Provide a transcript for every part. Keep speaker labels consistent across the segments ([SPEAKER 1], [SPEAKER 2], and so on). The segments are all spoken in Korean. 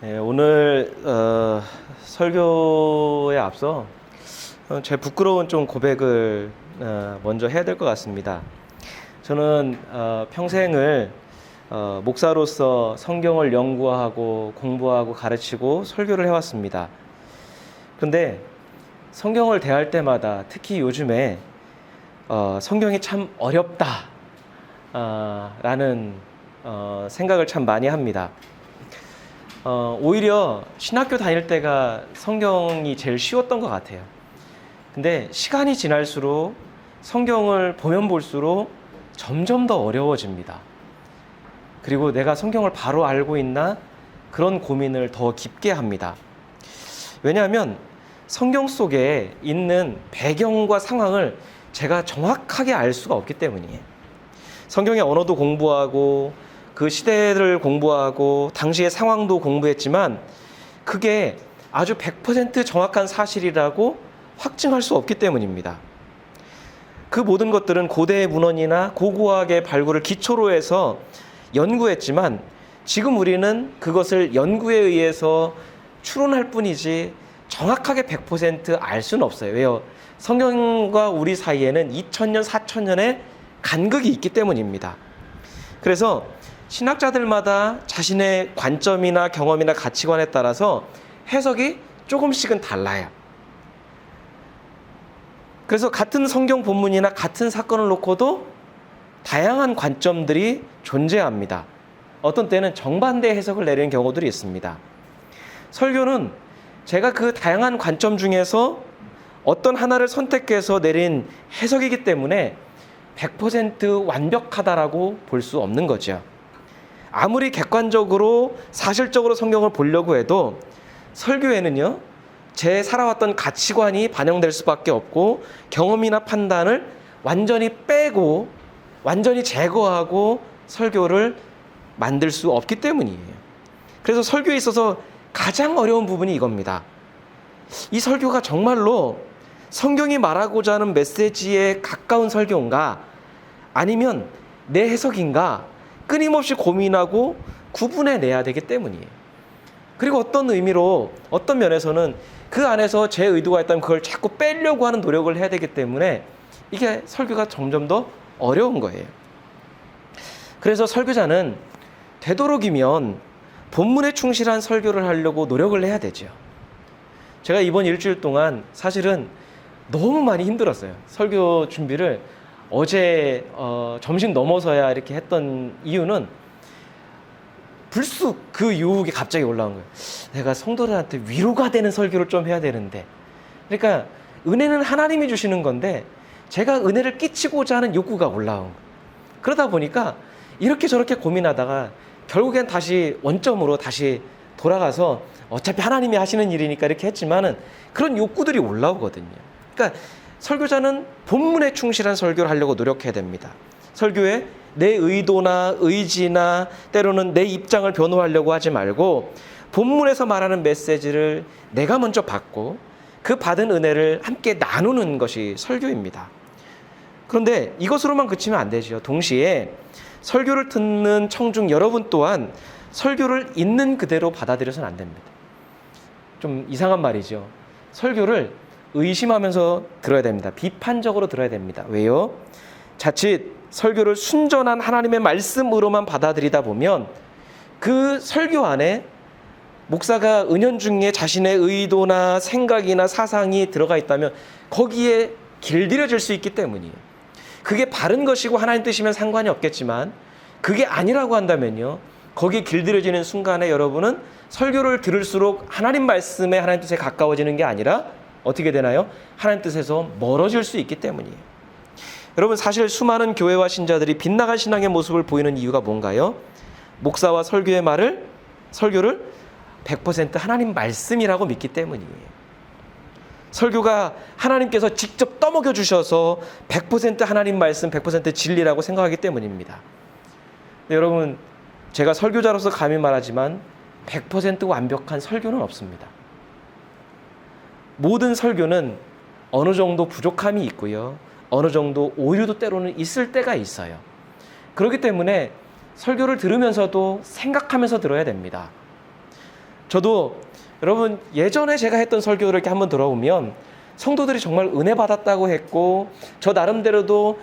[SPEAKER 1] 네, 오늘 설교에 앞서 제 부끄러운 좀 고백을 먼저 해야 될 것 같습니다. 저는 평생을 목사로서 성경을 연구하고 공부하고 가르치고 설교를 해왔습니다. 그런데 성경을 대할 때마다 특히 요즘에 성경이 참 어렵다 라는 생각을 참 많이 합니다. 오히려 신학교 다닐 때가 성경이 제일 쉬웠던 것 같아요. 근데 시간이 지날수록 성경을 보면 볼수록 점점 더 어려워집니다. 그리고 내가 성경을 바로 알고 있나? 그런 고민을 더 깊게 합니다. 왜냐하면 성경 속에 있는 배경과 상황을 제가 정확하게 알 수가 없기 때문이에요. 성경의 언어도 공부하고 그 시대를 공부하고 당시의 상황도 공부했지만 그게 아주 100% 정확한 사실이라고 확증할 수 없기 때문입니다. 그 모든 것들은 고대 문헌이나 고고학의 발굴을 기초로 해서 연구했지만 지금 우리는 그것을 연구에 의해서 추론할 뿐이지 정확하게 100% 알 수는 없어요. 왜요? 성경과 우리 사이에는 2000년, 4000년의 간극이 있기 때문입니다. 그래서 신학자들마다 자신의 관점이나 경험이나 가치관에 따라서 해석이 조금씩은 달라요. 그래서 같은 성경 본문이나 같은 사건을 놓고도 다양한 관점들이 존재합니다. 어떤 때는 정반대 해석을 내리는 경우들이 있습니다. 설교는 제가 그 다양한 관점 중에서 어떤 하나를 선택해서 내린 해석이기 때문에 100% 완벽하다라고 볼 수 없는 거죠. 아무리 객관적으로 사실적으로 성경을 보려고 해도 설교에는요, 제 살아왔던 가치관이 반영될 수밖에 없고 경험이나 판단을 완전히 빼고 완전히 제거하고 설교를 만들 수 없기 때문이에요. 그래서 설교에 있어서 가장 어려운 부분이 이겁니다. 이 설교가 정말로 성경이 말하고자 하는 메시지에 가까운 설교인가 아니면 내 해석인가 끊임없이 고민하고 구분해내야 되기 때문이에요. 그리고 어떤 의미로 어떤 면에서는 그 안에서 제 의도가 있다면 그걸 자꾸 빼려고 하는 노력을 해야 되기 때문에 이게 설교가 점점 더 어려운 거예요. 그래서 설교자는 되도록이면 본문에 충실한 설교를 하려고 노력을 해야 되죠. 제가 이번 일주일 동안 사실은 너무 많이 힘들었어요. 설교 준비를 어제 점심 넘어서야 이렇게 했던 이유는 불쑥 그 유혹이 갑자기 올라온 거예요. 내가 성도들한테 위로가 되는 설교를 좀 해야 되는데, 그러니까 은혜는 하나님이 주시는 건데 제가 은혜를 끼치고자 하는 욕구가 올라온 거예요. 그러다 보니까 이렇게 저렇게 고민하다가 결국엔 다시 원점으로 다시 돌아가서 어차피 하나님이 하시는 일이니까 이렇게 했지만은 그런 욕구들이 올라오거든요. 그러니까 설교자는 본문에 충실한 설교를 하려고 노력해야 됩니다. 설교에 내 의도나 의지나 때로는 내 입장을 변호하려고 하지 말고 본문에서 말하는 메시지를 내가 먼저 받고 그 받은 은혜를 함께 나누는 것이 설교입니다. 그런데 이것으로만 그치면 안 되죠. 동시에 설교를 듣는 청중 여러분 또한 설교를 있는 그대로 받아들여서는 안 됩니다. 좀 이상한 말이죠. 설교를 의심하면서 들어야 됩니다. 비판적으로 들어야 됩니다. 왜요? 자칫 설교를 순전한 하나님의 말씀으로만 받아들이다 보면 그 설교 안에 목사가 은연중에 자신의 의도나 생각이나 사상이 들어가 있다면 거기에 길들여질 수 있기 때문이에요. 그게 바른 것이고 하나님 뜻이면 상관이 없겠지만 그게 아니라고 한다면요, 거기에 길들여지는 순간에 여러분은 설교를 들을수록 하나님 말씀에 하나님 뜻에 가까워지는 게 아니라 어떻게 되나요? 하나님 뜻에서 멀어질 수 있기 때문이에요. 여러분, 사실 수많은 교회와 신자들이 빗나간 신앙의 모습을 보이는 이유가 뭔가요? 목사와 설교를 100% 하나님 말씀이라고 믿기 때문이에요. 설교가 하나님께서 직접 떠먹여 주셔서 100% 하나님 말씀, 100% 진리라고 생각하기 때문입니다. 근데 여러분, 제가 설교자로서 감히 말하지만 100% 완벽한 설교는 없습니다. 모든 설교는 어느 정도 부족함이 있고요, 어느 정도 오류도 때로는 있을 때가 있어요. 그렇기 때문에 설교를 들으면서도 생각하면서 들어야 됩니다. 저도 여러분 예전에 제가 했던 설교를 이렇게 한번 들어보면 성도들이 정말 은혜 받았다고 했고 저 나름대로도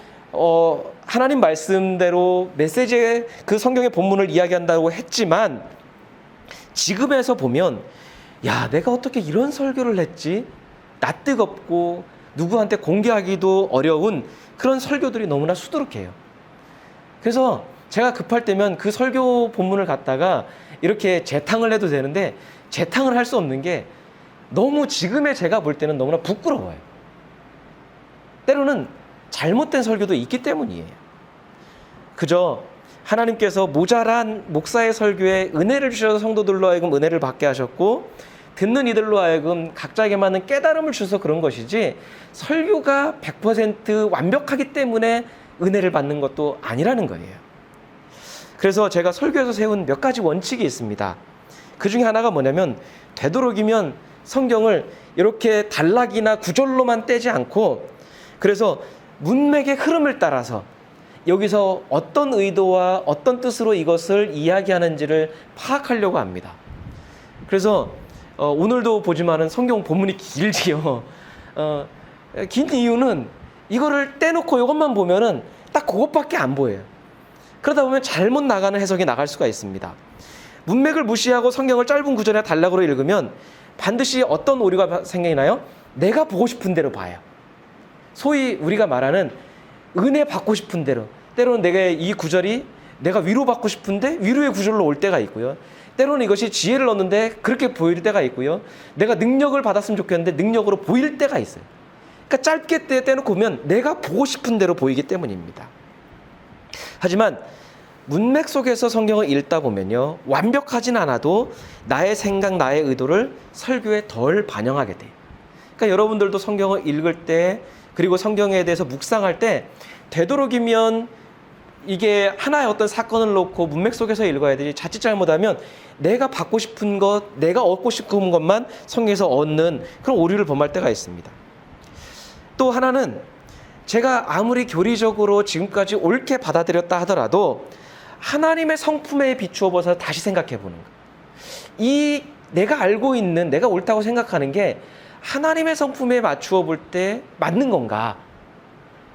[SPEAKER 1] 하나님 말씀대로 메시지의 그 성경의 본문을 이야기한다고 했지만 지금에서 보면 야, 내가 어떻게 이런 설교를 했지? 낯뜨겁고 누구한테 공개하기도 어려운 그런 설교들이 너무나 수두룩해요. 그래서 제가 급할 때면 그 설교 본문을 갖다가 이렇게 재탕을 해도 되는데 재탕을 할 수 없는 게 너무 지금의 제가 볼 때는 너무나 부끄러워요. 때로는 잘못된 설교도 있기 때문이에요. 그저 하나님께서 모자란 목사의 설교에 은혜를 주셔서 성도들로 하여금 은혜를 받게 하셨고 듣는 이들로 하여금 각자에게 맞는 깨달음을 주셔서 그런 것이지 설교가 100% 완벽하기 때문에 은혜를 받는 것도 아니라는 거예요. 그래서 제가 설교에서 세운 몇 가지 원칙이 있습니다. 그 중에 하나가 뭐냐면 되도록이면 성경을 이렇게 단락이나 구절로만 떼지 않고 그래서 문맥의 흐름을 따라서 여기서 어떤 의도와 어떤 뜻으로 이것을 이야기하는지를 파악하려고 합니다. 그래서 오늘도 보지만은 성경 본문이 길지요. 긴 이유는 이거를 떼놓고 이것만 보면은 딱 그것밖에 안 보여요. 그러다 보면 잘못 나가는 해석이 나갈 수가 있습니다. 문맥을 무시하고 성경을 짧은 구절이나 단락으로 읽으면 반드시 어떤 오류가 생기나요? 내가 보고 싶은 대로 봐요. 소위 우리가 말하는 은혜 받고 싶은 대로. 때로는 내가 이 구절이 내가 위로받고 싶은데 위로의 구절로 올 때가 있고요. 때로는 이것이 지혜를 얻는데 그렇게 보일 때가 있고요. 내가 능력을 받았으면 좋겠는데 능력으로 보일 때가 있어요. 그러니까 짧게 떼놓고 보면 내가 보고 싶은 대로 보이기 때문입니다. 하지만 문맥 속에서 성경을 읽다 보면요. 완벽하진 않아도 나의 생각, 나의 의도를 설교에 덜 반영하게 돼요. 그러니까 여러분들도 성경을 읽을 때 그리고 성경에 대해서 묵상할 때 되도록이면 이게 하나의 어떤 사건을 놓고 문맥 속에서 읽어야 되지 자칫 잘못하면 내가 받고 싶은 것, 내가 얻고 싶은 것만 성경에서 얻는 그런 오류를 범할 때가 있습니다. 또 하나는 제가 아무리 교리적으로 지금까지 옳게 받아들였다 하더라도 하나님의 성품에 비추어 봐서 다시 생각해 보는 거예요. 이 내가 알고 있는 내가 옳다고 생각하는 게 하나님의 성품에 맞추어 볼 때 맞는 건가?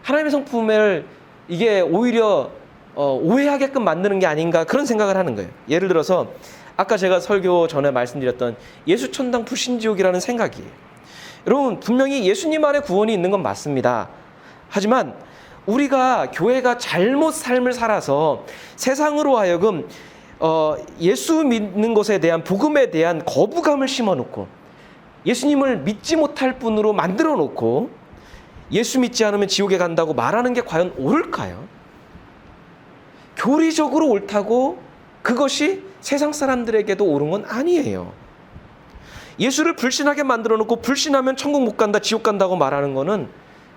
[SPEAKER 1] 하나님의 성품을 이게 오히려 오해하게끔 만드는 게 아닌가 그런 생각을 하는 거예요. 예를 들어서 아까 제가 설교 전에 말씀드렸던 예수천당 불신지옥이라는 생각이에요. 여러분 분명히 예수님 안에 구원이 있는 건 맞습니다. 하지만 우리가 교회가 잘못 삶을 살아서 세상으로 하여금 예수 믿는 것에 대한 복음에 대한 거부감을 심어놓고 예수님을 믿지 못할 분으로 만들어 놓고 예수 믿지 않으면 지옥에 간다고 말하는 게 과연 옳을까요? 교리적으로 옳다고 그것이 세상 사람들에게도 옳은 건 아니에요. 예수를 불신하게 만들어 놓고 불신하면 천국 못 간다, 지옥 간다고 말하는 거는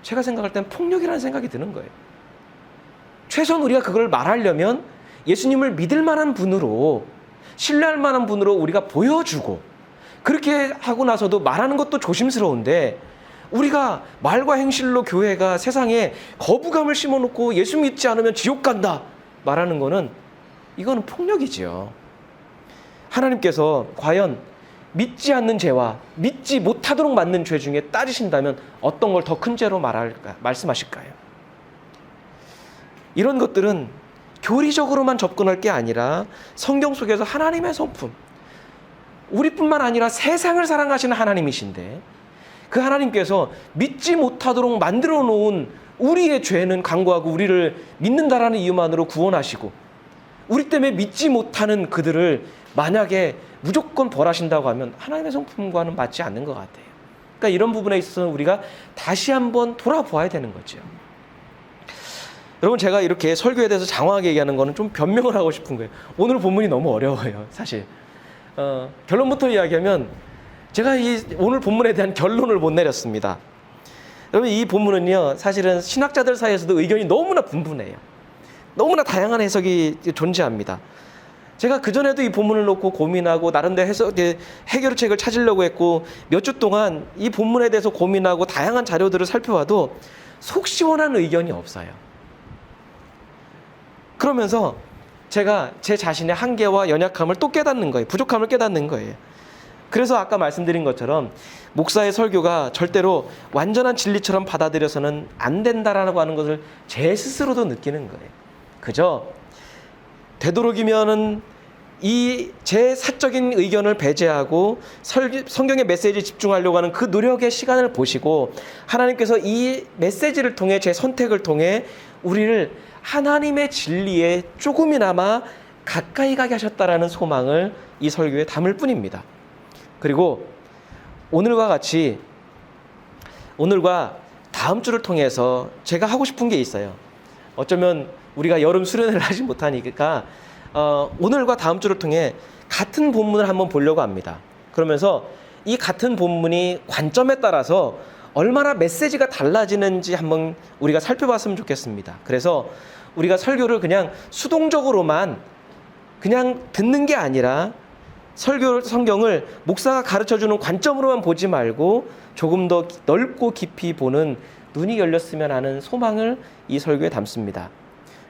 [SPEAKER 1] 제가 생각할 땐 폭력이라는 생각이 드는 거예요. 최소한 우리가 그걸 말하려면 예수님을 믿을 만한 분으로 신뢰할 만한 분으로 우리가 보여주고 그렇게 하고 나서도 말하는 것도 조심스러운데 우리가 말과 행실로 교회가 세상에 거부감을 심어놓고 예수 믿지 않으면 지옥 간다 말하는 거는 이거는 폭력이지요. 하나님께서 과연 믿지 않는 죄와 믿지 못하도록 만든 죄 중에 따지신다면 어떤 걸 더 큰 죄로 말씀하실까요? 이런 것들은 교리적으로만 접근할 게 아니라 성경 속에서 하나님의 성품, 우리뿐만 아니라 세상을 사랑하시는 하나님이신데 그 하나님께서 믿지 못하도록 만들어 놓은 우리의 죄는 강구하고 우리를 믿는다라는 이유만으로 구원하시고 우리 때문에 믿지 못하는 그들을 만약에 무조건 벌하신다고 하면 하나님의 성품과는 맞지 않는 것 같아요. 그러니까 이런 부분에 있어서는 우리가 다시 한번 돌아보아야 되는 거죠. 여러분 제가 이렇게 설교에 대해서 장황하게 얘기하는 거는 좀 변명을 하고 싶은 거예요. 오늘 본문이 너무 어려워요. 사실 결론부터 이야기하면 제가 이 오늘 본문에 대한 결론을 못 내렸습니다. 여러분 이 본문은요 사실은 신학자들 사이에서도 의견이 너무나 분분해요. 너무나 다양한 해석이 존재합니다. 제가 그전에도 이 본문을 놓고 고민하고 나름대로 해결책을 찾으려고 했고 몇 주 동안 이 본문에 대해서 고민하고 다양한 자료들을 살펴봐도 속 시원한 의견이 없어요. 그러면서 제가 제 자신의 한계와 연약함을 또 깨닫는 거예요. 부족함을 깨닫는 거예요. 그래서 아까 말씀드린 것처럼 목사의 설교가 절대로 완전한 진리처럼 받아들여서는 안 된다라고 하는 것을 제 스스로도 느끼는 거예요. 그저 되도록이면은 이 제 사적인 의견을 배제하고 성경의 메시지에 집중하려고 하는 그 노력의 시간을 보시고 하나님께서 이 메시지를 통해 제 선택을 통해 우리를 하나님의 진리에 조금이나마 가까이 가게 하셨다라는 소망을 이 설교에 담을 뿐입니다. 그리고 오늘과 다음 주를 통해서 제가 하고 싶은 게 있어요. 어쩌면 우리가 여름 수련회를 하지 못하니까 오늘과 다음 주를 통해 같은 본문을 한번 보려고 합니다. 그러면서 이 같은 본문이 관점에 따라서 얼마나 메시지가 달라지는지 한번 우리가 살펴봤으면 좋겠습니다. 그래서 우리가 설교를 그냥 수동적으로만 그냥 듣는 게 아니라 성경을 목사가 가르쳐주는 관점으로만 보지 말고 조금 더 넓고 깊이 보는 눈이 열렸으면 하는 소망을 이 설교에 담습니다.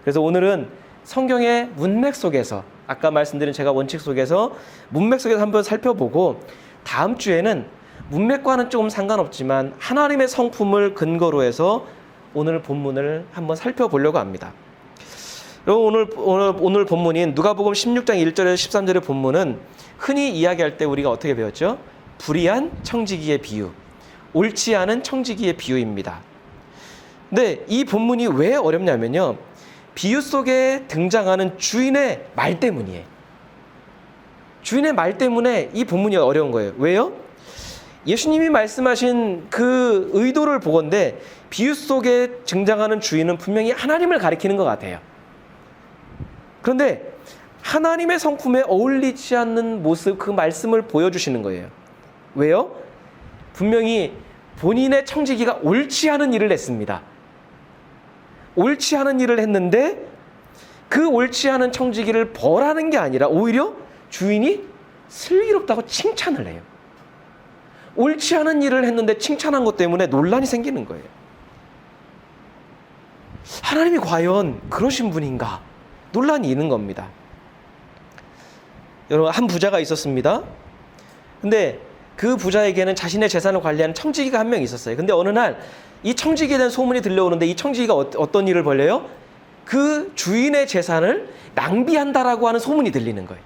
[SPEAKER 1] 그래서 오늘은 성경의 문맥 속에서 아까 말씀드린 제가 원칙 속에서 문맥 속에서 한번 살펴보고 다음 주에는 문맥과는 조금 상관없지만 하나님의 성품을 근거로 해서 오늘 본문을 한번 살펴보려고 합니다. 오늘 본문인 누가복음 16장 1절에서 13절의 본문은 흔히 이야기할 때 우리가 어떻게 배웠죠? 불의한 청지기의 비유, 옳지 않은 청지기의 비유입니다. 근데 이 본문이 왜 어렵냐면요, 비유 속에 등장하는 주인의 말 때문이에요. 주인의 말 때문에 이 본문이 어려운 거예요. 왜요? 예수님이 말씀하신 그 의도를 보건대 비유 속에 등장하는 주인은 분명히 하나님을 가리키는 것 같아요. 그런데 하나님의 성품에 어울리지 않는 모습, 그 말씀을 보여주시는 거예요. 왜요? 분명히 본인의 청지기가 옳지 않은 일을 했습니다. 옳지 않은 일을 했는데 그 옳지 않은 청지기를 벌하는 게 아니라 오히려 주인이 슬기롭다고 칭찬을 해요. 옳지 않은 일을 했는데 칭찬한 것 때문에 논란이 생기는 거예요. 하나님이 과연 그러신 분인가? 논란이 있는 겁니다. 여러분, 한 부자가 있었습니다. 근데 그 부자에게는 자신의 재산을 관리하는 청지기가 한 명 있었어요. 근데 어느 날 이 청지기에 대한 소문이 들려오는데 이 청지기가 어떤 일을 벌려요? 그 주인의 재산을 낭비한다라고 하는 소문이 들리는 거예요.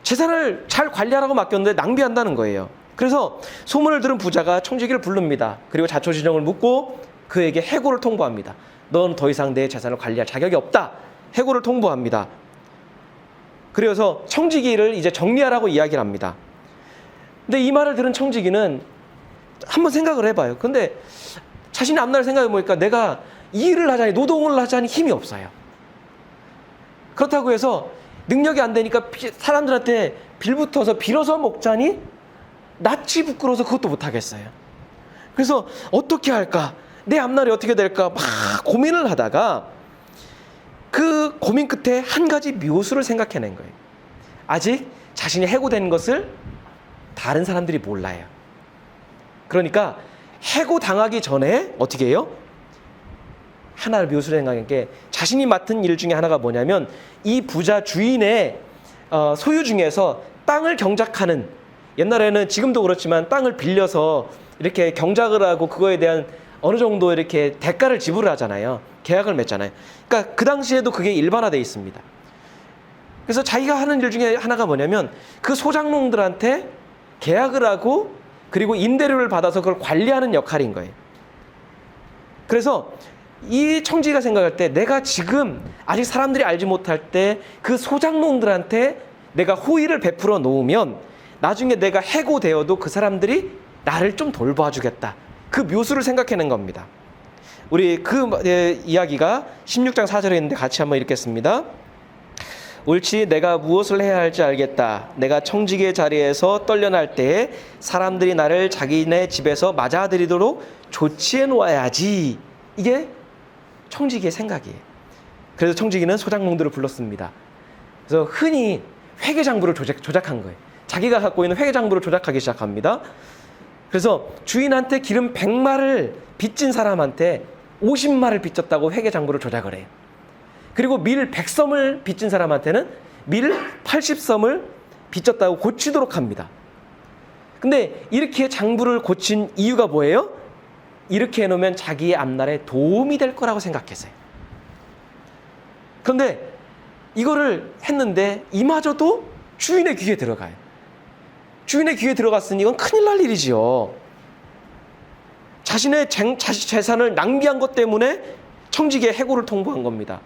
[SPEAKER 1] 재산을 잘 관리하라고 맡겼는데 낭비한다는 거예요. 그래서 소문을 들은 부자가 청지기를 부릅니다. 그리고 자초지종을 묻고 그에게 해고를 통보합니다. 넌 더 이상 내 재산을 관리할 자격이 없다. 해고를 통보합니다. 그래서 청지기를 이제 정리하라고 이야기를 합니다. 근데 이 말을 들은 청지기는 한번 생각을 해봐요. 근데 자신의 앞날 생각해 보니까 내가 이 일을 하자니, 노동을 하자니 힘이 없어요. 그렇다고 해서 능력이 안 되니까 사람들한테 빌붙어서 빌어서 먹자니 낯이 부끄러워서 그것도 못하겠어요. 그래서 어떻게 할까? 내 앞날이 어떻게 될까? 막 고민을 하다가 그 고민 끝에 한 가지 묘수를 생각해낸 거예요. 아직 자신이 해고된 것을 다른 사람들이 몰라요. 그러니까 해고당하기 전에 어떻게 해요? 하나를 묘수를 생각한 게 자신이 맡은 일 중에 하나가 뭐냐면 이 부자 주인의 소유 중에서 땅을 경작하는, 옛날에는 지금도 그렇지만 땅을 빌려서 이렇게 경작을 하고 그거에 대한 어느 정도 이렇게 대가를 지불을 하잖아요. 계약을 맺잖아요. 그러니까 그 당시에도 그게 일반화되어 있습니다. 그래서 자기가 하는 일 중에 하나가 뭐냐면 그 소장농들한테 계약을 하고 그리고 임대료를 받아서 그걸 관리하는 역할인 거예요. 그래서 이 청지기가 생각할 때 내가 지금 아직 사람들이 알지 못할 때 그 소장농들한테 내가 호의를 베풀어 놓으면 나중에 내가 해고되어도 그 사람들이 나를 좀 돌봐주겠다. 그 묘수를 생각해낸 겁니다. 우리 그 이야기가 16장 4절에 있는데 같이 한번 읽겠습니다. 옳지, 내가 무엇을 해야 할지 알겠다. 내가 청지기의 자리에서 떨려날 때에 사람들이 나를 자기네 집에서 맞아들이도록 조치해 놓아야지. 이게 청지기의 생각이에요. 그래서 청지기는 소장농들을 불렀습니다. 그래서 흔히 회계장부를 조작한 거예요. 자기가 갖고 있는 회계장부를 조작하기 시작합니다. 그래서 주인한테 기름 100마를 빚진 사람한테 50마를 빚졌다고 회계장부를 조작을 해요. 그리고 밀 100섬을 빚진 사람한테는 밀 80섬을 빚졌다고 고치도록 합니다. 근데 이렇게 장부를 고친 이유가 뭐예요? 이렇게 해놓으면 자기의 앞날에 도움이 될 거라고 생각했어요. 그런데 이거를 했는데 이마저도 주인의 귀에 들어가요. 주인의 귀에 들어갔으니 이건 큰일 날 일이지요. 자신의 재산을 낭비한 것 때문에 청지기에 해고를 통보한 겁니다.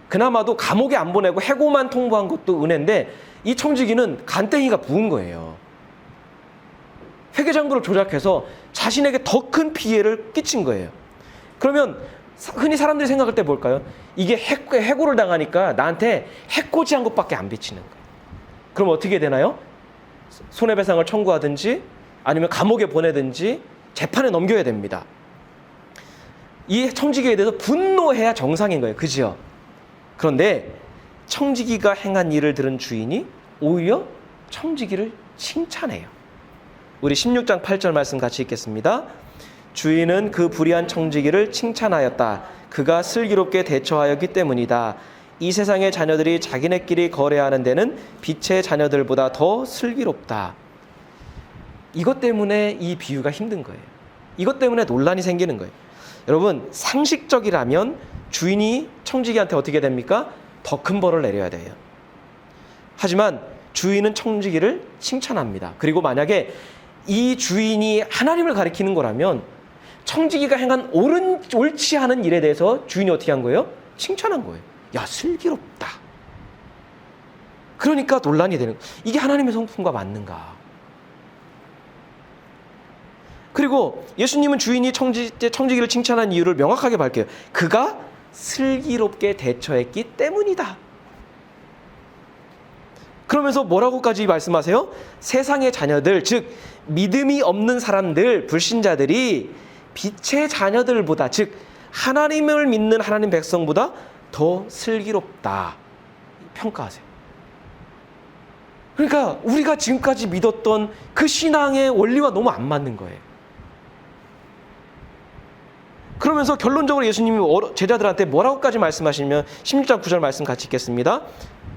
[SPEAKER 1] 그나마도 감옥에 안 보내고 해고만 통보한 것도 은혜인데 이 청지기는 간땡이가 부은 거예요. 회계장부를 조작해서 자신에게 더 큰 피해를 끼친 거예요. 그러면 흔히 사람들이 생각할 때 뭘까요? 이게 해고를 당하니까 나한테 해코지한 것밖에 안 비치는 거예요. 그럼 어떻게 되나요? 손해배상을 청구하든지 아니면 감옥에 보내든지 재판에 넘겨야 됩니다. 이 청지기에 대해서 분노해야 정상인 거예요. 그죠? 그런데 청지기가 행한 일을 들은 주인이 오히려 청지기를 칭찬해요. 우리 16장 8절 말씀 같이 읽겠습니다. 주인은 그 불의한 청지기를 칭찬하였다. 그가 슬기롭게 대처하였기 때문이다. 이 세상의 자녀들이 자기네끼리 거래하는 데는 빛의 자녀들보다 더 슬기롭다. 이것 때문에 이 비유가 힘든 거예요. 이것 때문에 논란이 생기는 거예요. 여러분, 상식적이라면 주인이 청지기한테 어떻게 됩니까? 더 큰 벌을 내려야 돼요. 하지만 주인은 청지기를 칭찬합니다. 그리고 만약에 이 주인이 하나님을 가리키는 거라면 청지기가 행한 옳지 않은 일에 대해서 주인이 어떻게 한 거예요? 칭찬한 거예요. 야, 슬기롭다. 그러니까 논란이 되는 거예요. 이게 하나님의 성품과 맞는가? 그리고 예수님은 주인이 청지기를 칭찬한 이유를 명확하게 밝혀요. 그가 슬기롭게 대처했기 때문이다. 그러면서 뭐라고까지 말씀하세요? 세상의 자녀들, 즉 믿음이 없는 사람들, 불신자들이 빛의 자녀들보다, 즉 하나님을 믿는 하나님 백성보다 더 슬기롭다 평가하세요. 그러니까 우리가 지금까지 믿었던 그 신앙의 원리와 너무 안 맞는 거예요. 그러면서 결론적으로 예수님이 제자들한테 뭐라고까지 말씀하시면 16장 9절 말씀 같이 읽겠습니다.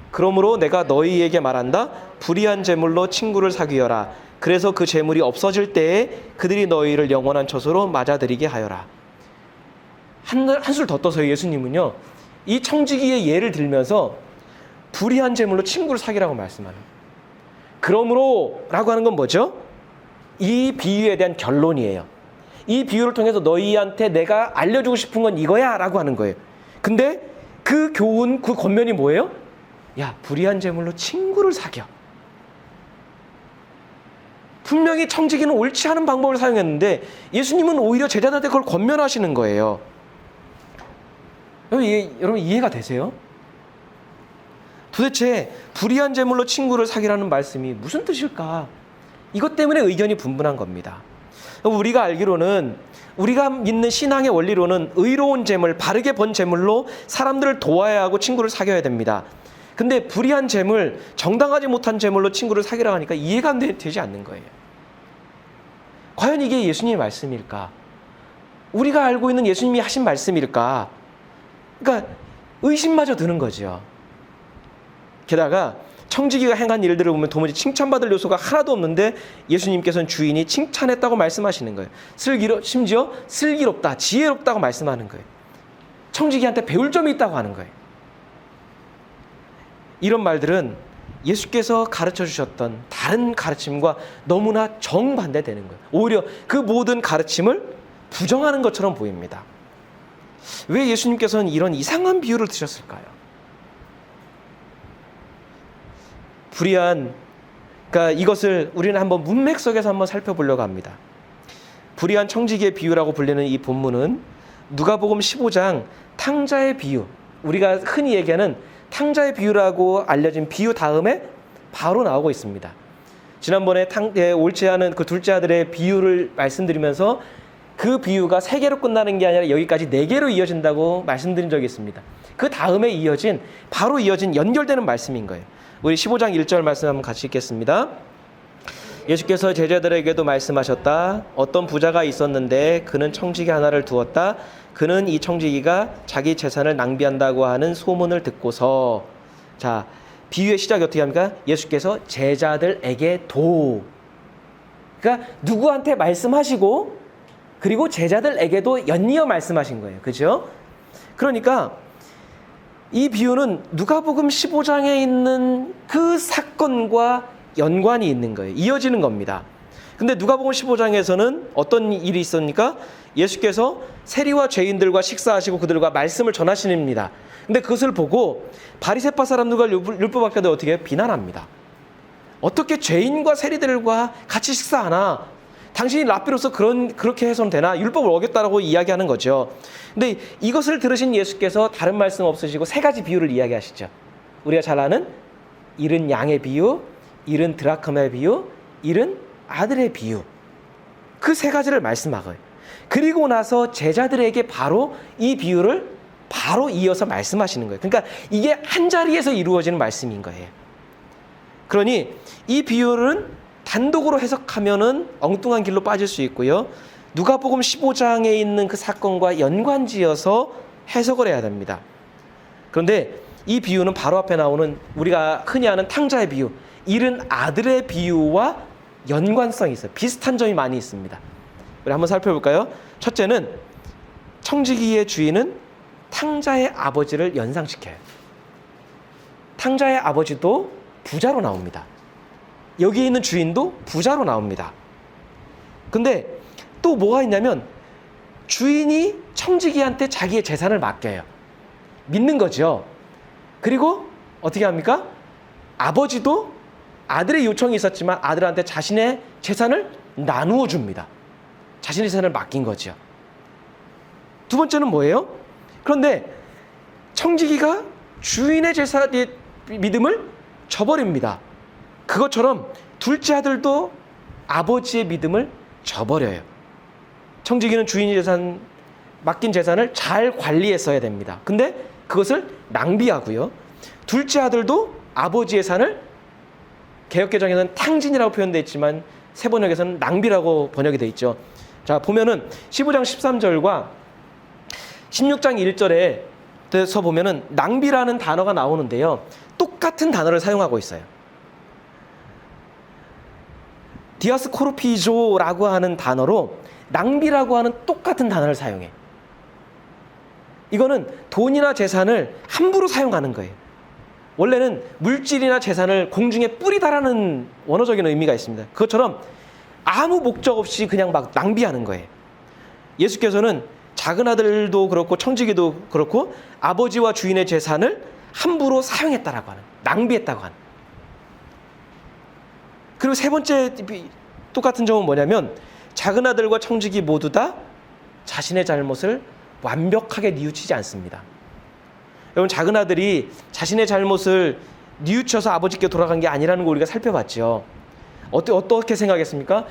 [SPEAKER 1] 그러므로 내가 너희에게 말한다. 불의한 재물로 친구를 사귀어라. 그래서 그 재물이 없어질 때에 그들이 너희를 영원한 처소로 맞아들이게 하여라. 한술 더 떠서 예수님은요, 이 청지기의 예를 들면서 불의한 재물로 친구를 사귀라고 말씀하는 거예요. 그러므로 라고 하는 건 뭐죠? 이 비유에 대한 결론이에요. 이 비유를 통해서 너희한테 내가 알려주고 싶은 건 이거야 라고 하는 거예요. 근데 그 교훈, 그 권면이 뭐예요? 야, 불의한 재물로 친구를 사겨. 분명히 청지기는 옳지 않은 방법을 사용했는데 예수님은 오히려 제자들한테 그걸 권면하시는 거예요. 여러분 이해가 되세요? 도대체 불의한 재물로 친구를 사귀라는 말씀이 무슨 뜻일까? 이것 때문에 의견이 분분한 겁니다. 우리가 알기로는, 우리가 믿는 신앙의 원리로는 의로운 재물, 바르게 번 재물로 사람들을 도와야 하고 친구를 사귀어야 됩니다. 근데 불의한 재물, 정당하지 못한 재물로 친구를 사귀라고 하니까 이해가 되지 않는 거예요. 과연 이게 예수님의 말씀일까? 우리가 알고 있는 예수님이 하신 말씀일까? 그러니까 의심마저 드는 거죠. 게다가 청지기가 행한 일들을 보면 도무지 칭찬받을 요소가 하나도 없는데 예수님께서는 주인이 칭찬했다고 말씀하시는 거예요. 심지어 슬기롭다, 지혜롭다고 말씀하는 거예요. 청지기한테 배울 점이 있다고 하는 거예요. 이런 말들은 예수께서 가르쳐 주셨던 다른 가르침과 너무나 정반대되는 거예요. 오히려 그 모든 가르침을 부정하는 것처럼 보입니다. 왜 예수님께서는 이런 이상한 비유를 드셨을까요? 그러니까 이것을 우리는 한번 문맥 속에서 한번 살펴보려고 합니다. 불의한 청지기의 비유라고 불리는 이 본문은 누가복음 15장 탕자의 비유, 우리가 흔히 얘기하는 탕자의 비유라고 알려진 비유 다음에 바로 나오고 있습니다. 지난번에 옳지 않은 그 둘째 아들의 비유를 말씀드리면서 그 비유가 3개로 끝나는 게 아니라 여기까지 4개로 이어진다고 말씀드린 적이 있습니다. 그 다음에 바로 이어진 연결되는 말씀인 거예요. 우리 15장 1절 말씀 한번 같이 읽겠습니다. 예수께서 제자들에게도 말씀하셨다. 어떤 부자가 있었는데 그는 청지기 하나를 두었다. 그는 이 청지기가 자기 재산을 낭비한다고 하는 소문을 듣고서, 자, 비유의 시작이 어떻게 합니까? 예수께서 제자들에게 그러니까 누구한테 말씀하시고 그리고 제자들에게도 연이어 말씀하신 거예요. 그죠? 그러니까 이 비유는 누가복음 15장에 있는 그 사건과 연관이 있는 거예요. 이어지는 겁니다. 근데 누가복음 15장에서는 어떤 일이 있었습니까? 예수께서 세리와 죄인들과 식사하시고 그들과 말씀을 전하시는입니다. 근데 그것을 보고 바리새파 사람들과 율법학자들 어떻게 해요? 비난합니다. 어떻게 죄인과 세리들과 같이 식사하나? 당신이 랍비로서 그렇게 해서는 되나? 율법을 어겼다라고 이야기하는 거죠. 근데 이것을 들으신 예수께서 다른 말씀 없으시고 세 가지 비유를 이야기하시죠. 우리가 잘 아는 잃은 양의 비유, 잃은 드라크마의 비유, 잃은 아들의 비유. 그 세 가지를 말씀하고요. 그리고 나서 제자들에게 바로 이 비유를 바로 이어서 말씀하시는 거예요. 그러니까 이게 한 자리에서 이루어지는 말씀인 거예요. 그러니 이 비유는 단독으로 해석하면은 엉뚱한 길로 빠질 수 있고요. 누가복음 15장에 있는 그 사건과 연관지어서 해석을 해야 됩니다. 그런데 이 비유는 바로 앞에 나오는 우리가 흔히 아는 탕자의 비유, 잃은 아들의 비유와 연관성이 있어요. 비슷한 점이 많이 있습니다. 우리 한번 살펴볼까요? 첫째는 청지기의 주인은 탕자의 아버지를 연상시켜요. 탕자의 아버지도 부자로 나옵니다. 여기에 있는 주인도 부자로 나옵니다. 근데 또 뭐가 있냐면 주인이 청지기한테 자기의 재산을 맡겨요. 믿는 거죠. 그리고 어떻게 합니까? 아버지도 아들의 요청이 있었지만 아들한테 자신의 재산을 나누어 줍니다. 자신의 재산을 맡긴 거죠. 두 번째는 뭐예요? 그런데 청지기가 주인의 재산의 믿음을 저버립니다. 그것처럼 둘째 아들도 아버지의 믿음을 저버려요. 청지기는 주인의 맡긴 재산을 잘 관리했어야 됩니다. 근데 그것을 낭비하고요. 둘째 아들도 아버지의 산을 개역개정에서는 탕진이라고 표현되어 있지만 세번역에서는 낭비라고 번역이 되어 있죠. 자, 보면은 15장 13절과 16장 1절에서 보면은 낭비라는 단어가 나오는데요. 똑같은 단어를 사용하고 있어요. 디아스코르피조라고 하는 단어로 낭비라고 하는 똑같은 단어를 사용해. 이거는 돈이나 재산을 함부로 사용하는 거예요. 원래는 물질이나 재산을 공중에 뿌리다라는 원어적인 의미가 있습니다. 그것처럼 아무 목적 없이 그냥 막 낭비하는 거예요. 예수께서는 작은 아들도 그렇고 청지기도 그렇고 아버지와 주인의 재산을 함부로 사용했다라고 하는, 낭비했다고 하는. 그리고 세 번째 똑같은 점은 뭐냐면 작은 아들과 청지기 모두 다 자신의 잘못을 완벽하게 뉘우치지 않습니다. 여러분, 작은 아들이 자신의 잘못을 뉘우쳐서 아버지께 돌아간 게 아니라는 거 우리가 살펴봤죠. 어떻게 생각했습니까?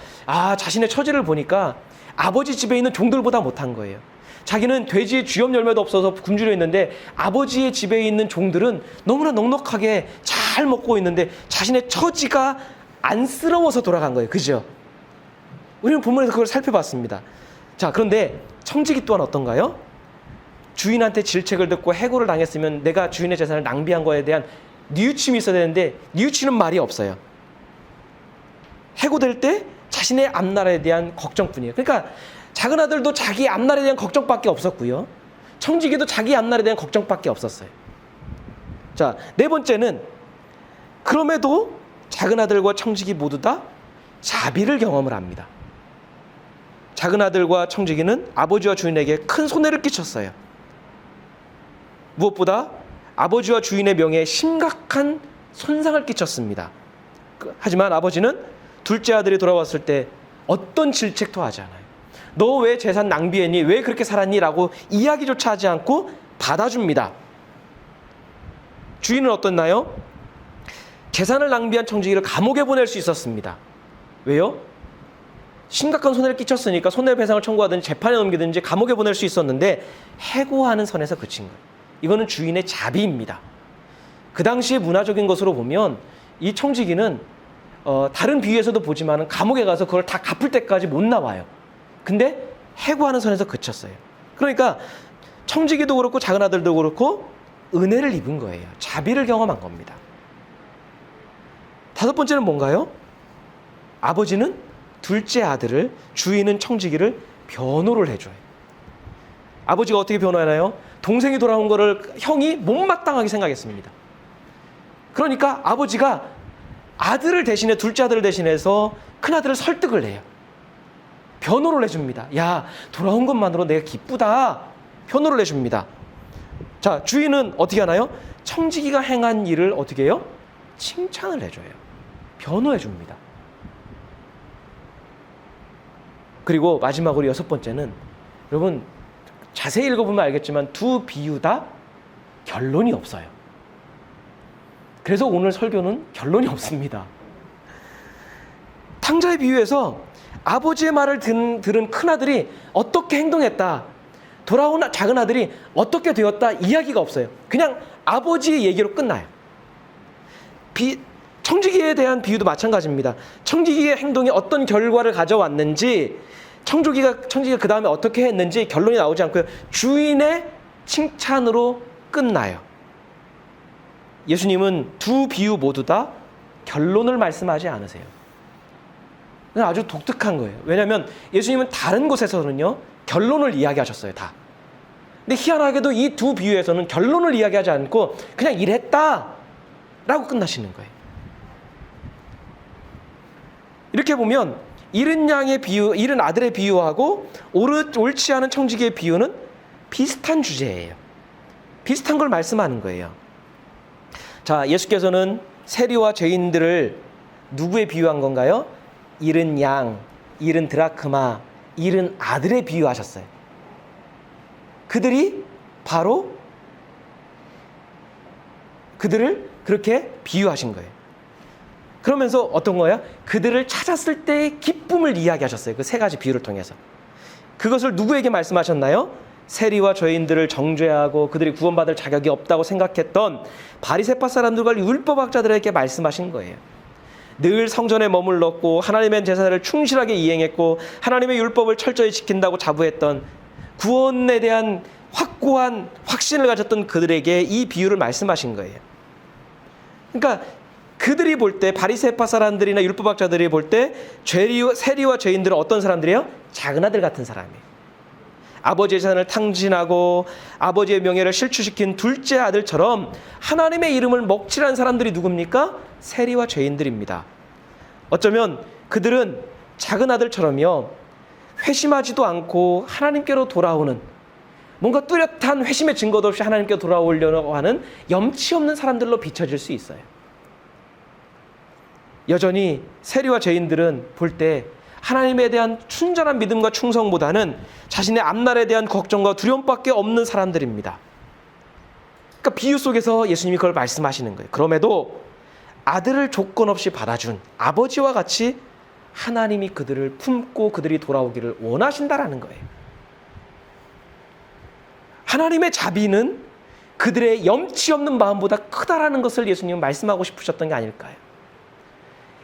[SPEAKER 1] 자신의 처지를 보니까 아버지 집에 있는 종들보다 못한 거예요. 자기는 돼지의 쥐염 열매도 없어서 굶주려 있는데 아버지의 집에 있는 종들은 너무나 넉넉하게 잘 먹고 있는데 자신의 처지가 안쓰러워서 돌아간 거예요. 그죠? 우리는 본문에서 그걸 살펴봤습니다. 자, 그런데 청지기 또한 어떤가요? 주인한테 질책을 듣고 해고를 당했으면 내가 주인의 재산을 낭비한 거에 대한 뉘우침이 있어야 되는데 뉘우치는 말이 없어요. 해고될 때 자신의 앞나라에 대한 걱정뿐이에요. 그러니까 작은 아들도 자기 앞날에 대한 걱정밖에 없었고요. 청지기도 자기 앞날에 대한 걱정밖에 없었어요. 자, 네 번째는 그럼에도 작은 아들과 청지기 모두 다 자비를 경험을 합니다. 작은 아들과 청지기는 아버지와 주인에게 큰 손해를 끼쳤어요. 무엇보다 아버지와 주인의 명예에 심각한 손상을 끼쳤습니다. 하지만 아버지는 둘째 아들이 돌아왔을 때 어떤 질책도 하지 않아요. 너 왜 재산 낭비했니? 왜 그렇게 살았니? 라고 이야기조차 하지 않고 받아줍니다. 주인은 어떻나요? 재산을 낭비한 청지기를 감옥에 보낼 수 있었습니다. 왜요? 심각한 손해를 끼쳤으니까 손해배상을 청구하든지 재판에 넘기든지 감옥에 보낼 수 있었는데 해고하는 선에서 그친 거예요. 이거는 주인의 자비입니다. 그 당시의 문화적인 것으로 보면 이 청지기는 다른 비유에서도 보지만 감옥에 가서 그걸 다 갚을 때까지 못 나와요. 근데 해고하는 선에서 그쳤어요. 그러니까 청지기도 그렇고 작은 아들도 그렇고 은혜를 입은 거예요. 자비를 경험한 겁니다. 다섯 번째는 뭔가요? 아버지는 둘째 아들을, 주인은 청지기를 변호를 해줘요. 아버지가 어떻게 변호하나요? 동생이 돌아온 거를 형이 못마땅하게 생각했습니다. 그러니까 아버지가 아들을 대신해, 둘째 아들을 대신해서 큰 아들을 설득을 해요. 변호를 해줍니다. 야, 돌아온 것만으로 내가 기쁘다. 변호를 해줍니다. 자, 주인은 어떻게 하나요? 청지기가 행한 일을 어떻게 해요? 칭찬을 해줘요. 변호해줍니다. 그리고 마지막으로 여섯 번째는, 여러분 자세히 읽어보면 알겠지만 두 비유 다 결론이 없어요. 그래서 오늘 설교는 결론이 없습니다. 탕자의 비유에서 아버지의 말을 들은 큰아들이 어떻게 행동했다, 돌아온 작은 아들이 어떻게 되었다, 이야기가 없어요. 그냥 아버지의 얘기로 끝나요. 청지기에 대한 비유도 마찬가지입니다. 청지기의 행동이 어떤 결과를 가져왔는지, 청지기가 그 다음에 어떻게 했는지 결론이 나오지 않고요. 주인의 칭찬으로 끝나요. 예수님은 두 비유 모두 다 결론을 말씀하지 않으세요. 아주 독특한 거예요. 왜냐하면 예수님은 다른 곳에서는요, 결론을 이야기하셨어요, 다. 근데 희한하게도 이 두 비유에서는 결론을 이야기하지 않고 그냥 이랬다 라고 끝나시는 거예요. 이렇게 보면 잃은 양의 비유, 잃은 아들의 비유하고 옳지 않은 청지기의 비유는 비슷한 주제예요. 비슷한 걸 말씀하는 거예요. 자, 예수께서는 세리와 죄인들을 누구에 비유한 건가요? 잃은 양, 잃은 드라크마, 잃은 아들에 비유하셨어요. 그들이 바로 그들을 그렇게 비유하신 거예요. 그러면서 어떤 거예요? 그들을 찾았을 때의 기쁨을 이야기하셨어요. 그 세 가지 비유를 통해서. 그것을 누구에게 말씀하셨나요? 세리와 죄인들을 정죄하고 그들이 구원받을 자격이 없다고 생각했던 바리새파 사람들과 율법학자들에게 말씀하신 거예요. 늘 성전에 머물렀고 하나님의 제사를 충실하게 이행했고 하나님의 율법을 철저히 지킨다고 자부했던, 구원에 대한 확고한 확신을 가졌던 그들에게 이 비유를 말씀하신 거예요. 그러니까 그들이 볼 때, 바리새파 사람들이나 율법학자들이 볼 때 세리와 죄인들은 어떤 사람들이에요? 작은 아들 같은 사람이에요. 아버지의 재산을 탕진하고 아버지의 명예를 실추시킨 둘째 아들처럼 하나님의 이름을 먹칠한 사람들이 누굽니까? 세리와 죄인들입니다. 어쩌면 그들은 작은 아들처럼요, 회심하지도 않고 하나님께로 돌아오는, 뭔가 뚜렷한 회심의 증거도 없이 하나님께 돌아오려고 하는 염치 없는 사람들로 비춰질 수 있어요. 여전히 세리와 죄인들은 볼 때 하나님에 대한 순전한 믿음과 충성보다는 자신의 앞날에 대한 걱정과 두려움밖에 없는 사람들입니다. 그러니까 비유 속에서 예수님이 그걸 말씀하시는 거예요. 그럼에도 아들을 조건 없이 받아준 아버지와 같이 하나님이 그들을 품고 그들이 돌아오기를 원하신다라는 거예요. 하나님의 자비는 그들의 염치 없는 마음보다 크다라는 것을 예수님은 말씀하고 싶으셨던 게 아닐까요?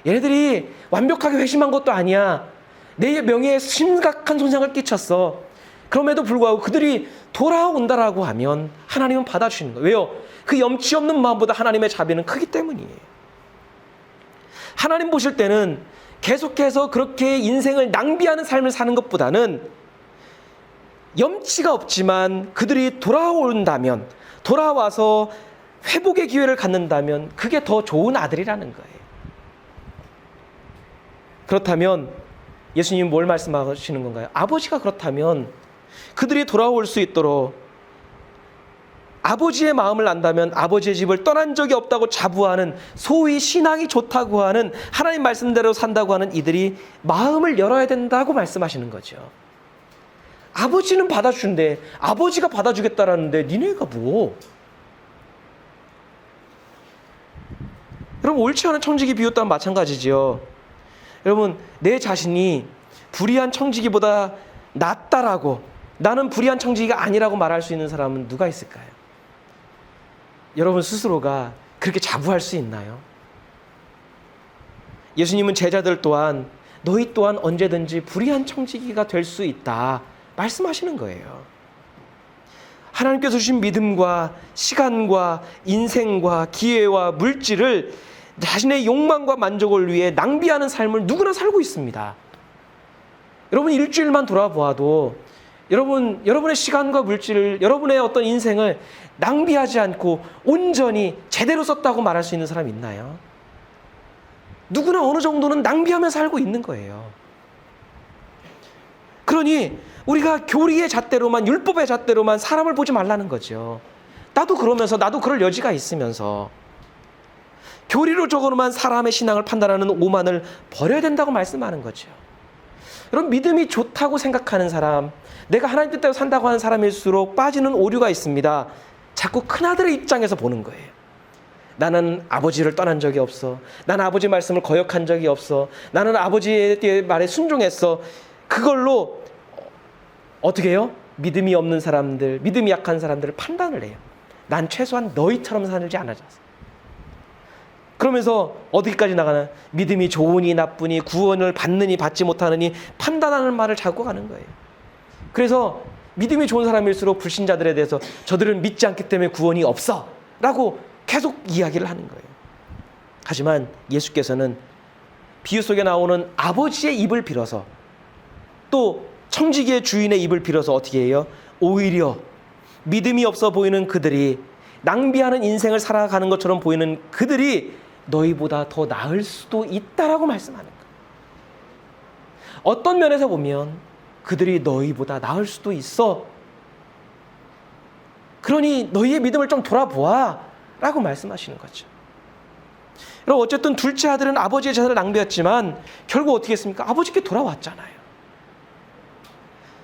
[SPEAKER 1] 얘네들이 완벽하게 회심한 것도 아니야. 내 명예에 심각한 손상을 끼쳤어. 그럼에도 불구하고 그들이 돌아온다라고 하면 하나님은 받아주시는 거예요. 왜요? 그 염치 없는 마음보다 하나님의 자비는 크기 때문이에요. 하나님 보실 때는 계속해서 그렇게 인생을 낭비하는 삶을 사는 것보다는 염치가 없지만 그들이 돌아온다면, 돌아와서 회복의 기회를 갖는다면 그게 더 좋은 아들이라는 거예요. 그렇다면 예수님은 뭘 말씀하시는 건가요? 아버지가 그렇다면 그들이 돌아올 수 있도록 아버지의 마음을 안다면 아버지의 집을 떠난 적이 없다고 자부하는, 소위 신앙이 좋다고 하는, 하나님 말씀대로 산다고 하는 이들이 마음을 열어야 된다고 말씀하시는 거죠. 아버지는 받아주는데, 아버지가 받아주겠다라는데 니네가 뭐? 여러분, 옳지 않은 청지기 비유 또한 마찬가지지요. 여러분, 내 자신이 불의한 청지기보다 낫다라고, 나는 불의한 청지기가 아니라고 말할 수 있는 사람은 누가 있을까요? 여러분 스스로가 그렇게 자부할 수 있나요? 예수님은 제자들 또한 너희 또한 언제든지 불의한 청지기가 될 수 있다 말씀하시는 거예요. 하나님께서 주신 믿음과 시간과 인생과 기회와 물질을 자신의 욕망과 만족을 위해 낭비하는 삶을 누구나 살고 있습니다. 여러분 일주일만 돌아보아도 여러분의 시간과 물질을, 여러분의 어떤 인생을 낭비하지 않고 온전히 제대로 썼다고 말할 수 있는 사람 있나요? 누구나 어느 정도는 낭비하며 살고 있는 거예요. 그러니 우리가 교리의 잣대로만, 율법의 잣대로만 사람을 보지 말라는 거죠. 나도 그러면서, 나도 그럴 여지가 있으면서 교리로적으로만 사람의 신앙을 판단하는 오만을 버려야 된다고 말씀하는 거죠. 여러분, 믿음이 좋다고 생각하는 사람, 내가 하나님 뜻대로 산다고 하는 사람일수록 빠지는 오류가 있습니다. 자꾸 큰아들의 입장에서 보는 거예요. 나는 아버지를 떠난 적이 없어. 나는 아버지 말씀을 거역한 적이 없어. 나는 아버지의 말에 순종했어. 그걸로 어떻게 해요? 믿음이 없는 사람들, 믿음이 약한 사람들을 판단을 해요. 난 최소한 너희처럼 살지 않아졌어. 그러면서 어디까지 나가나? 믿음이 좋으니 나쁘니, 구원을 받느니 받지 못하느니 판단하는 말을 자꾸 가는 거예요. 그래서 믿음이 좋은 사람일수록 불신자들에 대해서 저들은 믿지 않기 때문에 구원이 없어 라고 계속 이야기를 하는 거예요. 하지만 예수께서는 비유 속에 나오는 아버지의 입을 빌어서, 또 청지기의 주인의 입을 빌어서 어떻게 해요? 오히려 믿음이 없어 보이는 그들이, 낭비하는 인생을 살아가는 것처럼 보이는 그들이 너희보다 더 나을 수도 있다라고 말씀하는 거예요. 어떤 면에서 보면 그들이 너희보다 나을 수도 있어. 그러니 너희의 믿음을 좀 돌아보아 라고 말씀하시는 거죠. 여러분, 어쨌든 둘째 아들은 아버지의 재산을 낭비했지만 결국 어떻게 했습니까? 아버지께 돌아왔잖아요.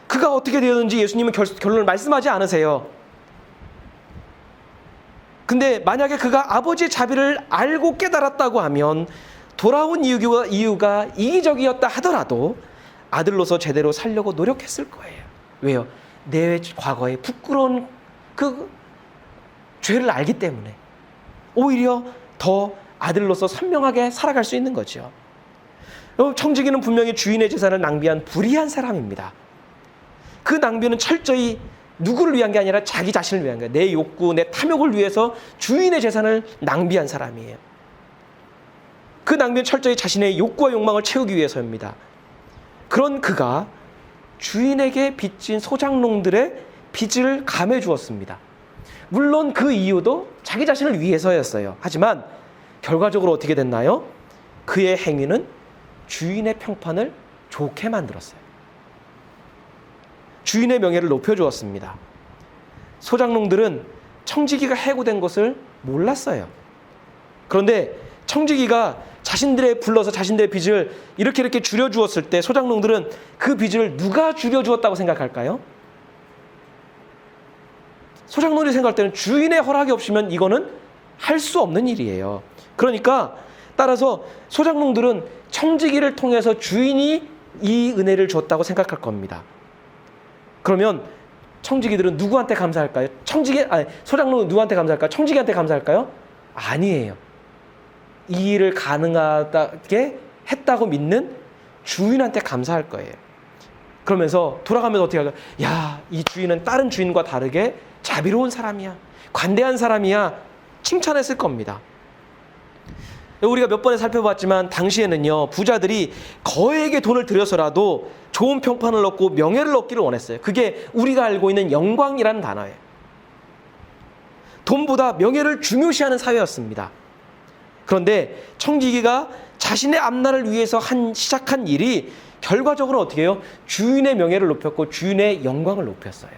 [SPEAKER 1] 그가 어떻게 되었는지 예수님은 결론을 말씀하지 않으세요. 근데 만약에 그가 아버지의 자비를 알고 깨달았다고 하면 돌아온 이유가 이기적이었다 하더라도 아들로서 제대로 살려고 노력했을 거예요. 왜요? 내 과거의 부끄러운 그 죄를 알기 때문에 오히려 더 아들로서 선명하게 살아갈 수 있는 거죠. 청지기는 분명히 주인의 재산을 낭비한 불의한 사람입니다. 그 낭비는 철저히 누구를 위한 게 아니라 자기 자신을 위한 거예요. 내 욕구, 내 탐욕을 위해서 주인의 재산을 낭비한 사람이에요. 그 낭비는 철저히 자신의 욕구와 욕망을 채우기 위해서입니다. 그런 그가 주인에게 빚진 소장농들의 빚을 감해 주었습니다. 물론 그 이유도 자기 자신을 위해서였어요. 하지만 결과적으로 어떻게 됐나요? 그의 행위는 주인의 평판을 좋게 만들었어요. 주인의 명예를 높여주었습니다. 소장농들은 청지기가 해고된 것을 몰랐어요. 그런데 청지기가 불러서 자신들의 빚을 이렇게 줄여주었을 때 소장농들은 그 빚을 누가 줄여주었다고 생각할까요? 소장농들이 생각할 때는 주인의 허락이 없으면 이거는 할 수 없는 일이에요. 그러니까 따라서 소장농들은 청지기를 통해서 주인이 이 은혜를 줬다고 생각할 겁니다. 그러면 청지기들은 누구한테 감사할까요? 소장농은 누구한테 감사할까요? 청지기한테 감사할까요? 아니에요. 이 일을 가능하게 했다고 믿는 주인한테 감사할 거예요. 그러면서 돌아가면서 어떻게 할까요? 야, 이 주인은 다른 주인과 다르게 자비로운 사람이야, 관대한 사람이야, 칭찬했을 겁니다. 우리가 몇 번에 살펴봤지만 당시에는요, 부자들이 거액의 돈을 들여서라도 좋은 평판을 얻고 명예를 얻기를 원했어요. 그게 우리가 알고 있는 영광이라는 단어예요. 돈보다 명예를 중요시하는 사회였습니다. 그런데 청지기가 자신의 앞날을 위해서 시작한 일이 결과적으로 어떻게 해요? 주인의 명예를 높였고 주인의 영광을 높였어요.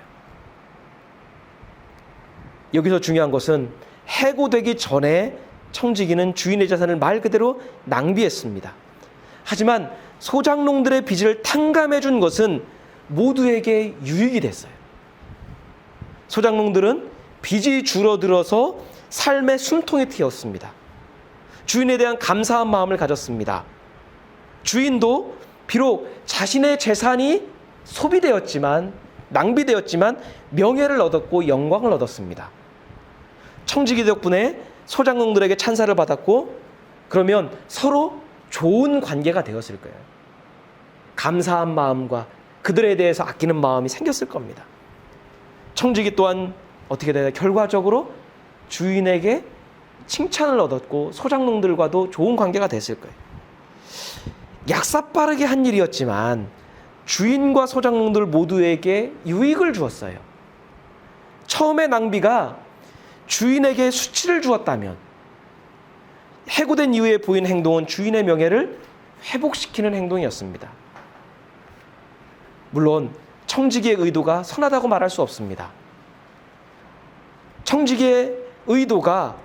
[SPEAKER 1] 여기서 중요한 것은 해고되기 전에 청지기는 주인의 재산을 말 그대로 낭비했습니다. 하지만 소장농들의 빚을 탕감해 준 것은 모두에게 유익이 됐어요. 소장농들은 빚이 줄어들어서 삶의 숨통이 트였습니다. 주인에 대한 감사한 마음을 가졌습니다. 주인도 비록 자신의 재산이 낭비되었지만 명예를 얻었고 영광을 얻었습니다. 청지기 덕분에 소장농들에게 찬사를 받았고, 그러면 서로 좋은 관계가 되었을 거예요. 감사한 마음과 그들에 대해서 아끼는 마음이 생겼을 겁니다. 청지기 또한 어떻게 되나요? 결과적으로 주인에게 칭찬을 얻었고 소작농들과도 좋은 관계가 됐을 거예요. 약사빠르게 한 일이었지만 주인과 소작농들 모두에게 유익을 주었어요. 처음의 낭비가 주인에게 수치를 주었다면 해고된 이후에 보인 행동은 주인의 명예를 회복시키는 행동이었습니다. 물론 청지기의 의도가 선하다고 말할 수 없습니다. 청지기의 의도가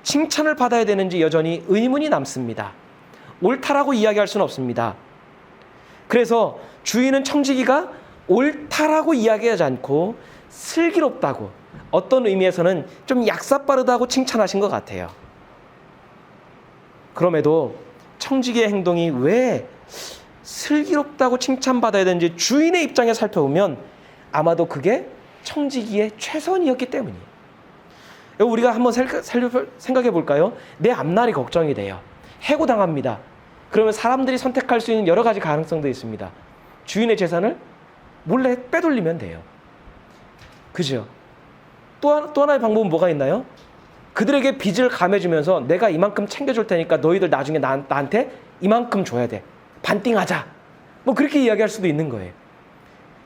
[SPEAKER 1] 칭찬을 받아야 되는지 여전히 의문이 남습니다. 옳다라고 이야기할 수는 없습니다. 그래서 주인은 청지기가 옳다라고 이야기하지 않고 슬기롭다고, 어떤 의미에서는 좀 약사빠르다고 칭찬하신 것 같아요. 그럼에도 청지기의 행동이 왜 슬기롭다고 칭찬받아야 되는지 주인의 입장에 살펴보면 아마도 그게 청지기의 최선이었기 때문이에요. 우리가 한번 생각해 볼까요? 내 앞날이 걱정이 돼요. 해고당합니다. 그러면 사람들이 선택할 수 있는 여러 가지 가능성도 있습니다. 주인의 재산을 몰래 빼돌리면 돼요. 그죠? 또 하나의 방법은 뭐가 있나요? 그들에게 빚을 감해주면서 내가 이만큼 챙겨줄 테니까 너희들 나중에 나한테 이만큼 줘야 돼. 반띵하자. 뭐 그렇게 이야기할 수도 있는 거예요.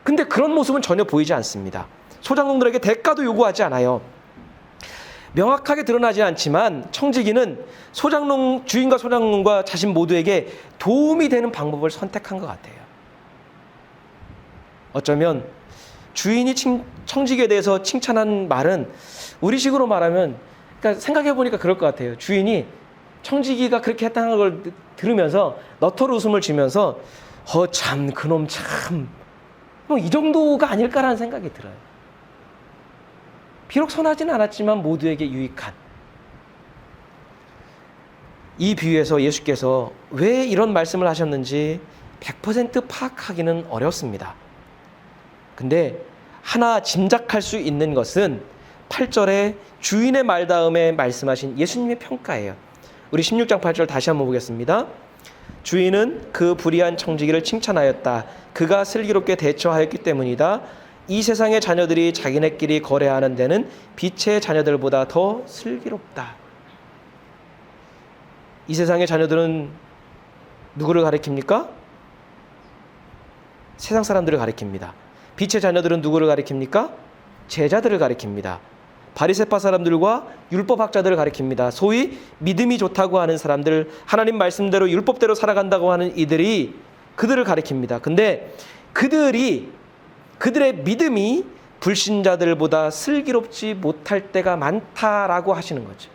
[SPEAKER 1] 근데 그런 모습은 전혀 보이지 않습니다. 소작농들에게 대가도 요구하지 않아요. 명확하게 드러나지 않지만 청지기는 주인과 소작농과 자신 모두에게 도움이 되는 방법을 선택한 것 같아요. 어쩌면 주인이 청지기에 대해서 칭찬한 말은 우리식으로 말하면, 그러니까 생각해 보니까 그럴 것 같아요. 주인이 청지기가 그렇게 했다는 걸 들으면서 너털 웃음을 지면서 참 그놈 참 뭐 이 정도가 아닐까라는 생각이 들어요. 비록 선하지는 않았지만 모두에게 유익한. 이 비유에서 예수께서 왜 이런 말씀을 하셨는지 100% 파악하기는 어렵습니다. 근데 하나 짐작할 수 있는 것은 8절에 주인의 말 다음에 말씀하신 예수님의 평가예요. 우리 16장 8절 다시 한번 보겠습니다. 주인은 그 불의한 청지기를 칭찬하였다. 그가 슬기롭게 대처하였기 때문이다. 이 세상의 자녀들이 자기네끼리 거래하는 데는 빛의 자녀들보다 더 슬기롭다. 이 세상의 자녀들은 누구를 가리킵니까? 세상 사람들을 가리킵니다. 빛의 자녀들은 누구를 가리킵니까? 제자들을 가리킵니다. 바리새파 사람들과 율법학자들을 가리킵니다. 소위 믿음이 좋다고 하는 사람들, 하나님 말씀대로 율법대로 살아간다고 하는 이들이 그들을 가리킵니다. 근데 그들의 믿음이 불신자들보다 슬기롭지 못할 때가 많다라고 하시는 거죠.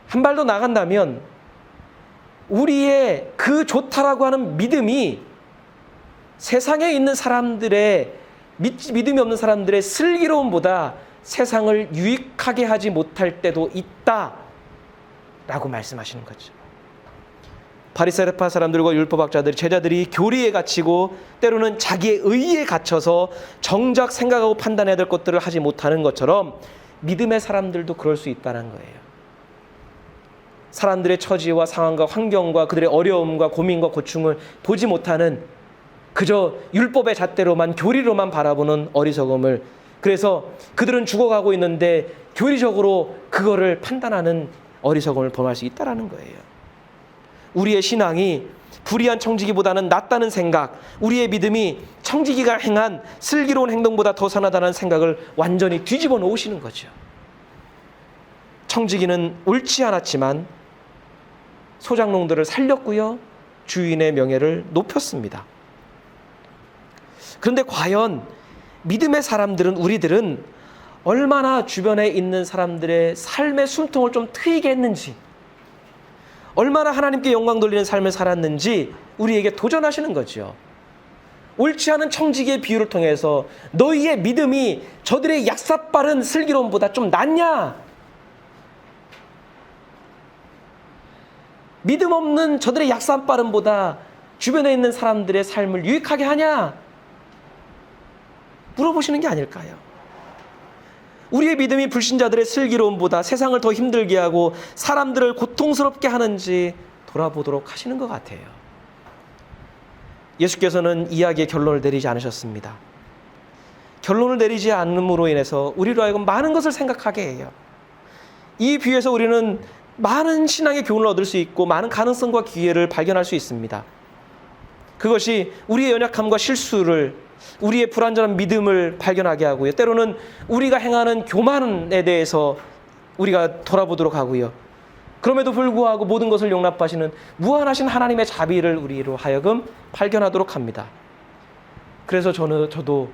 [SPEAKER 1] 한 발 더 나간다면 우리의 그 좋다라고 하는 믿음이 세상에 있는 사람들의 믿음이 없는 사람들의 슬기로움보다 세상을 유익하게 하지 못할 때도 있다라고 말씀하시는 거죠. 바리새파 사람들과 율법학자들, 제자들이 교리에 갇히고 때로는 자기의 의의에 갇혀서 정작 생각하고 판단해야 될 것들을 하지 못하는 것처럼 믿음의 사람들도 그럴 수 있다는 거예요. 사람들의 처지와 상황과 환경과 그들의 어려움과 고민과 고충을 보지 못하는, 그저 율법의 잣대로만, 교리로만 바라보는 어리석음을, 그래서 그들은 죽어가고 있는데 교리적으로 그거를 판단하는 어리석음을 범할 수 있다는 거예요. 우리의 신앙이 불의한 청지기보다는 낫다는 생각, 우리의 믿음이 청지기가 행한 슬기로운 행동보다 더 선하다는 생각을 완전히 뒤집어 놓으시는 거죠. 청지기는 옳지 않았지만 소작농들을 살렸고요, 주인의 명예를 높였습니다. 그런데 과연 믿음의 사람들은, 우리들은 얼마나 주변에 있는 사람들의 삶의 숨통을 좀 트이게 했는지, 얼마나 하나님께 영광 돌리는 삶을 살았는지 우리에게 도전하시는 거죠. 옳지 않은 청지기의 비유를 통해서 너희의 믿음이 저들의 약사빠른 슬기로움보다 좀 낫냐? 믿음 없는 저들의 약사빠름보다 주변에 있는 사람들의 삶을 유익하게 하냐? 물어보시는 게 아닐까요? 우리의 믿음이 불신자들의 슬기로움보다 세상을 더 힘들게 하고 사람들을 고통스럽게 하는지 돌아보도록 하시는 것 같아요. 예수께서는 이야기의 결론을 내리지 않으셨습니다. 결론을 내리지 않음으로 인해서 우리로 하여금 많은 것을 생각하게 해요. 이 비유에서 우리는 많은 신앙의 교훈을 얻을 수 있고 많은 가능성과 기회를 발견할 수 있습니다. 그것이 우리의 연약함과 실수를, 우리의 불완전한 믿음을 발견하게 하고요. 때로는 우리가 행하는 교만에 대해서 우리가 돌아보도록 하고요. 그럼에도 불구하고 모든 것을 용납하시는 무한하신 하나님의 자비를 우리로 하여금 발견하도록 합니다. 그래서 저도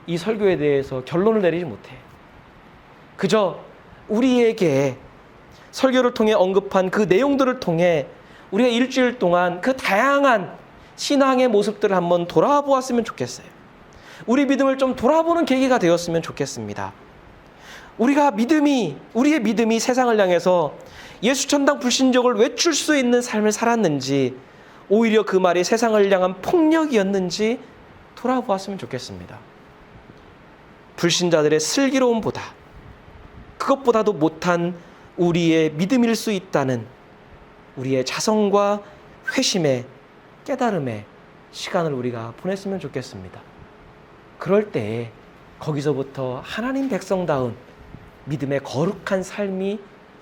[SPEAKER 1] 이 설교에 대해서 결론을 내리지 못해요. 그저 우리에게 설교를 통해 언급한 그 내용들을 통해 우리가 일주일 동안 그 다양한 신앙의 모습들을 한번 돌아보았으면 좋겠어요. 우리 믿음을 좀 돌아보는 계기가 되었으면 좋겠습니다. 우리의 믿음이 세상을 향해서 예수 천당 불신족을 외출 수 있는 삶을 살았는지, 오히려 그 말이 세상을 향한 폭력이었는지 돌아보았으면 좋겠습니다. 불신자들의 슬기로움보다, 그것보다도 못한 우리의 믿음일 수 있다는 우리의 자성과 회심의 깨달음의 시간을 우리가 보냈으면 좋겠습니다. 그럴 때에 거기서부터 하나님 백성다운 믿음의 거룩한 삶이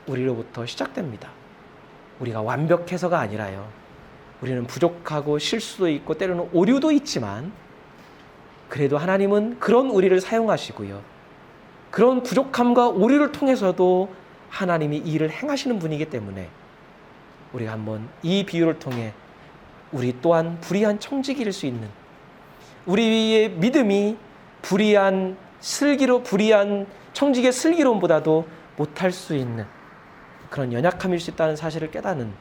[SPEAKER 1] 우리로부터 시작됩니다. 우리가 완벽해서가 아니라요. 우리는 부족하고 실수도 있고 때로는 오류도 있지만 그래도 하나님은 그런 우리를 사용하시고요. 그런 부족함과 오류를 통해서도 하나님이 이 일을 행하시는 분이기 때문에 우리가 한번 이 비유를 통해 우리 또한 불의한 청지기일 수 있는, 우리의 믿음이 불의한 청지기의 슬기로움보다도 못할 수 있는 그런 연약함일 수 있다는 사실을 깨닫는,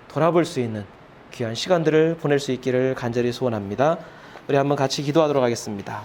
[SPEAKER 1] 돌아볼 수 있는 귀한 시간들을 보낼 수 있기를 간절히 소원합니다. 우리 한번 같이 기도하도록 하겠습니다.